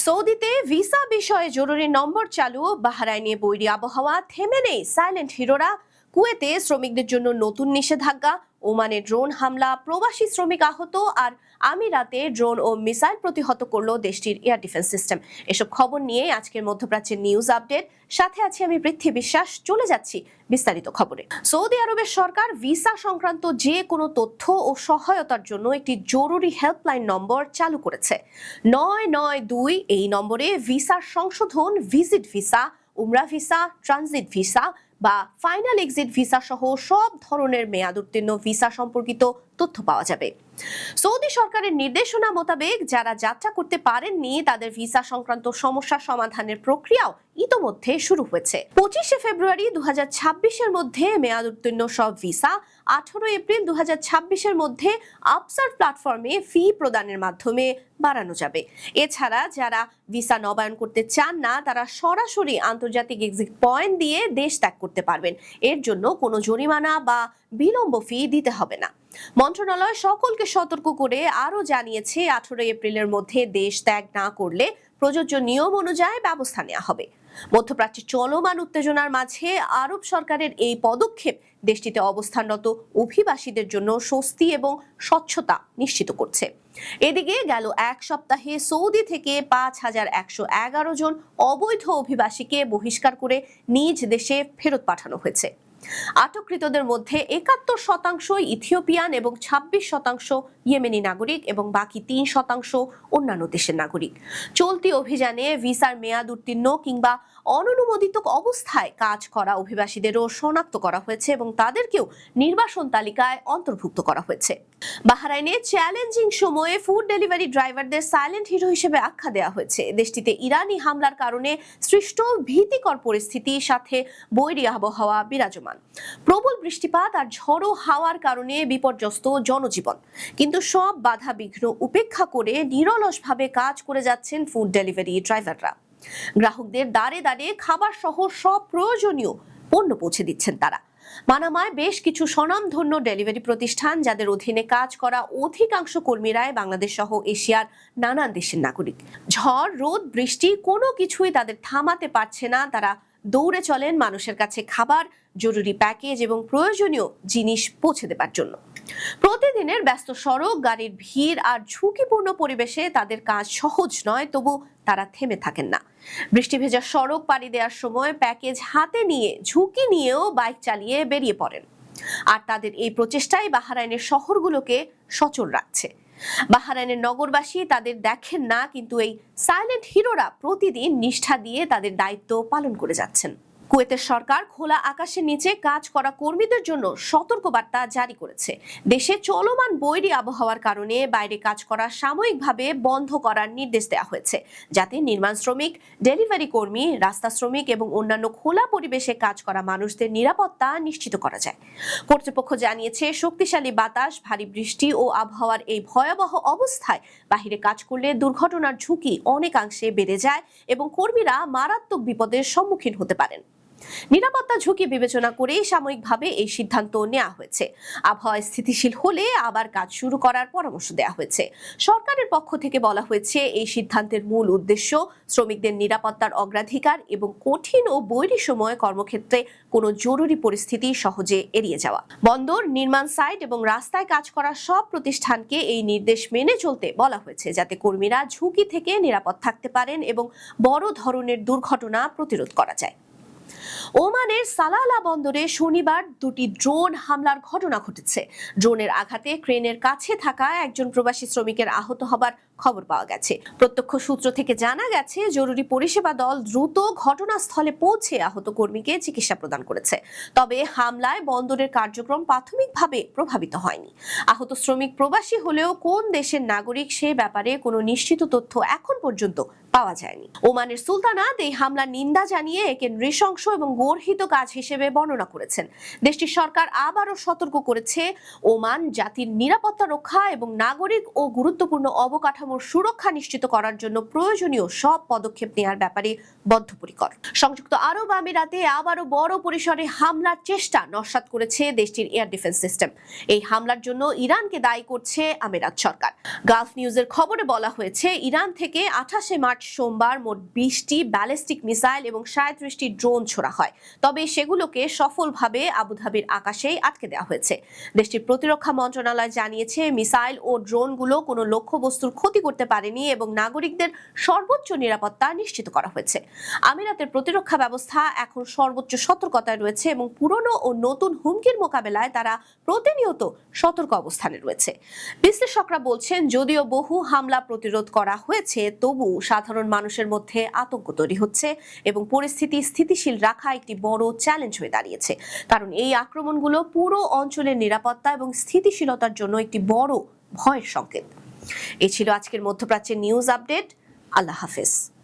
সৌদিতে ভিসা বিষয়ে জরুরি নম্বর চালু, বাহরাইনে বৈরী আবহাওয়া, থেমে নেই সাইলেন্ট হিরোরা, কুয়েতে শ্রমিকদের জন্য নতুন নিষেধাজ্ঞা, ওমানে ড্রোন হামলা, প্রবাসী শ্রমিক আহত, আর আমিরাতে ড্রোন ও মিসাইল প্রতিহত করল দেশটির এয়ার ডিফেন্স সিস্টেম। এসব খবর নিয়ে আজকের মধ্যপ্রাচ্যের নিউজ আপডেট। সাথে আছি আমি পৃথ্বী বিশ্বাস। চলে যাচ্ছি বিস্তারিত খবরে। সৌদি আরবের সরকার ভিসা সংক্রান্ত যে কোনো তথ্য ও সহায়তার জন্য একটি জরুরি হেল্পলাইন নম্বর চালু করেছে। 992 এই নম্বরে ভিসার সংশোধন, ভিজিট ভিসা, উমরা ভিসা, ট্রানজিট ভিসা বা ফাইনাল এক্সিট ভিসা সহ সব ধরনের মেয়াদ উত্তীর্ণ ভিসা সম্পর্কিত তথ্য পাওয়া যাবে। সৌদি সরকারের নির্দেশনা মোতাবেক যারা যাত্রা করতে পারেননি তাদের ভিসা সংক্রান্ত সমস্যা সমাধানের প্রক্রিয়াও ইতোমধ্যে শুরু হয়েছে। 25 ফেব্রুয়ারি 2026-এর মধ্যে মেয়াদ উত্তীর্ণ সব ভিসা 18 এপ্রিল 2026-এর মধ্যে আপসার প্ল্যাটফর্মে ফি প্রদানের মাধ্যমে বাড়ানো যাবে। এছাড়া যারা ভিসা নবায়ন করতে চান না তারা সরাসরি আন্তর্জাতিক এক্সিট পয়েন্ট দিয়ে দেশ ত্যাগ করতে পারবেন। এর জন্য কোনো জরিমানা বা বিলম্ব ফি দিতে হবে না। মন্ত্রণালয় সকলকে সতর্ক করে আরও জানিয়েছে 18 এপ্রিলের মধ্যে দেশ ত্যাগ না করলে প্রযোজ্য নিয়ম অনুযায়ী ব্যবস্থা নেওয়া হবে। মধ্যপ্রাচ্যে চলমান উত্তেজনার মাঝে আরব সরকারের এই পদক্ষেপ দেশটিতে অবস্থানরত অভিবাসীদের জন্য স্বস্তি এবং স্বচ্ছতা নিশ্চিত করছে। এদিকে গেল এক সপ্তাহে সৌদি থেকে 5111 জন অবৈধ অভিবাসীকে বহিষ্কার করে নিজ দেশে ফেরত পাঠানো হয়েছে। আটককৃতদের মধ্যে 71% ইথিওপিয়ান এবং 26% ইয়েমেনি নাগরিক এবং বাকি 3% অন্যান্য দেশের নাগরিক। চলতি অভিযানে ভিসার মেয়াদ উত্তীর্ণ কিংবা অননুমোদিত অবস্থায় কাজ করা অভিবাসীদেরও শনাক্ত করা হয়েছে এবং তাদেরকেও নির্বাসন তালিকায় অন্তর্ভুক্ত করা হয়েছে। বাহরাইনে চ্যালেঞ্জিং সময়ে ফুড ডেলিভারি ড্রাইভারদের সাইলেন্ট হিরো হিসেবে আখ্যা দেওয়া হয়েছে। দেশটিতে ইরানি হামলার কারণে সৃষ্ট ভীতিকর পরিস্থিতির সাথে বৈরী আবহাওয়া বিরাজমান। প্রবল বৃষ্টিপাত আর ঝড়ো হাওয়ার কারণে বিপর্যস্ত জনজীবন, কিন্তু সব বাধা বিঘ্ন উপেক্ষা করে নিরলসভাবে কাজ করে যাচ্ছেন ফুড ডেলিভারি ড্রাইভাররা। গ্রাহকদের দ্বারে দ্বারে খাবার সহ সব প্রয়োজনীয় পণ্য পৌঁছে দিচ্ছেন তারা। মানামায় বেশ কিছু স্বনামধন্য ডেলিভারি প্রতিষ্ঠান যাদের অধীনে কাজ করা অধিকাংশ কর্মীরাই বাংলাদেশ সহ এশিয়ার নানান দেশের নাগরিক। ঝড়, রোদ, বৃষ্টি কোনো কিছুই তাদের থামাতে পারছে না। তারা দৌড়ে চলেন মানুষের কাছে খাবার, জরুরি প্যাকেজ এবং প্রয়োজনীয় জিনিস পৌঁছে দেবার জন্য। প্রতিদিনের ব্যস্ত সড়ক, গাড়ির ভিড় আর ঝুঁকিপূর্ণ পরিবেশে তাদের কাজ সহজ নয়, তবু তারা থেমে থাকেন না। বৃষ্টি ভেজা সড়ক পাড়ি দেওয়ার সময় প্যাকেজ হাতে নিয়ে ঝুঁকি নিয়েও বাইক চালিয়ে বেরিয়ে পড়েন। আর তাদের এই প্রচেষ্টাই বাহরাইনের শহরগুলোকে সচল রাখছে। বাহরাইনের নগরবাসী তাদের দেখেন না, কিন্তু এই সাইলেন্ট হিরোরা প্রতিদিন নিষ্ঠা দিয়ে তাদের দায়িত্ব পালন করে যাচ্ছেন। কুয়েতের সরকার খোলা আকাশের নিচে কাজ করা কর্মীদের জন্য সতর্কবার্তা জারি করেছে। দেশে চলমান বৈরী আবহাওয়ার কারণে বাইরে কাজ করা সাময়িকভাবে বন্ধ করার নির্দেশ দেওয়া হয়েছে, যাতে নির্মাণ শ্রমিক, ডেলিভারি কর্মী, রাস্তা শ্রমিক এবং অন্যান্য খোলা পরিবেশে কাজ করা মানুষদের নিরাপত্তা নিশ্চিত করা যায়। কর্তৃপক্ষ জানিয়েছে, শক্তিশালী বাতাস, ভারী বৃষ্টি ও আবহাওয়ার এই ভয়াবহ অবস্থায় বাহিরে কাজ করলে দুর্ঘটনার ঝুঁকি অনেকাংশে বেড়ে যায় এবং কর্মীরা মারাত্মক বিপদের সম্মুখীন হতে পারেন। নিরাপত্তা ঝুঁকি বিবেচনা করেই সাময়িকভাবে এই সিদ্ধান্ত নেওয়া হয়েছে। আবহাওয়া স্থিতিশীল হলে আবার কাজ শুরু করার পরামর্শ দেওয়া হয়েছে। সরকারের পক্ষ থেকে বলা হয়েছে, এই সিদ্ধান্তের মূল উদ্দেশ্য শ্রমিকদের নিরাপত্তার অগ্রাধিকার এবং কঠিন ও বৈরী সময়ে কর্মক্ষেত্রে কোনো জরুরি পরিস্থিতি সহজে এড়িয়ে যাওয়া। বন্দর, নির্মাণ সাইট এবং রাস্তায় কাজ করা সব প্রতিষ্ঠানকে এই নির্দেশ মেনে চলতে বলা হয়েছে, যাতে কর্মীরা ঝুঁকি থেকে নিরাপদ থাকতে পারেন এবং বড় ধরনের দুর্ঘটনা প্রতিরোধ করা যায়। ওমানের সালালা বন্দরে শনিবার 2টি ড্রোন হামলার ঘটনা ঘটেছে। ড্রোনের আঘাতে ক্রেনের কাছে থাকা একজন প্রবাসী শ্রমিকের আহত হবার খবর পাওয়া গেছে। প্রত্যক্ষ সূত্র থেকে জানা গেছে, জরুরি পরিষেবা দল দ্রুত ঘটনাস্থলে পৌঁছে আহত কর্মীকে চিকিৎসা প্রদান করেছে। তবে হামলায় বন্দরের কার্যক্রম প্রাথমিকভাবে প্রভাবিত হয়নি। আহত শ্রমিক প্রবাসী হলেও কোন দেশের নাগরিক সে ব্যাপারে কোনো নিশ্চিত তথ্য এখন পর্যন্ত পাওয়া যায়নি। ওমানের সুলতানাত এই হামলার নিন্দা জানিয়ে একে নৃশংস এবং গর্হিত কাজ হিসেবে বর্ণনা করেছেন। দেশটির সরকার আবারও সতর্ক করেছে, ওমান জাতির নিরাপত্তা রক্ষা এবং নাগরিক ও গুরুত্বপূর্ণ অবকাঠামো কাঠামোর সুরক্ষা নিশ্চিত করার জন্য প্রয়োজনীয় সব পদক্ষেপ নেওয়ার ব্যাপারে বদ্ধপরিকর। সংযুক্ত আরব আমিরাতে আবারও বড় পরিসরে হামলার চেষ্টা নস্যাৎ করেছে দেশটির এয়ার ডিফেন্স সিস্টেম। এই হামলার জন্য ইরানকে দায়ী করছে আমিরাত সরকার। গালফ নিউজের খবরে বলা হয়েছে, ইরান থেকে 28 মার্চ সোমবার মোট 20টি ব্যালিস্টিক মিসাইল এবং 37টি ড্রোন ছোড়া হয়। তবে সেগুলোকে সফলভাবে আবুধাবির আকাশেই আটকে দেওয়া হয়েছে। দেশটির প্রতিরক্ষা মন্ত্রণালয় জানিয়েছে, মিসাইল ও ড্রোনগুলো কোনো লক্ষ্যবস্তুর ক্ষতি করতে পারেনি এবং নাগরিকদের সর্বোচ্চ নিরাপত্তা নিশ্চিত করা হয়েছে। আমিরাতের প্রতিরক্ষা ব্যবস্থা এখন সর্বোচ্চ সতর্কতায় রয়েছে এবং পুরনো ও নতুন হুমকির মোকাবেলায় তারা প্রতিনিয়ত সতর্ক অবস্থানে রয়েছে। বিশ্লেষকরা বলছেন, যদিও বহু হামলা প্রতিরোধ করা হয়েছে, তবু সাধারণ মানুষের মধ্যে আতঙ্ক তৈরি হচ্ছে এবং পরিস্থিতি স্থিতিশীল রাখা একটি বড় চ্যালেঞ্জ হয়ে দাঁড়িয়েছে। কারণ এই আক্রমণগুলো পুরো অঞ্চলের নিরাপত্তা এবং স্থিতিশীলতার জন্য একটি বড় ভয়ের সংকেত। এই ছিল আজকের মধ্যপ্রাচ্যের নিউজ আপডেট। আল্লাহ হাফেজ।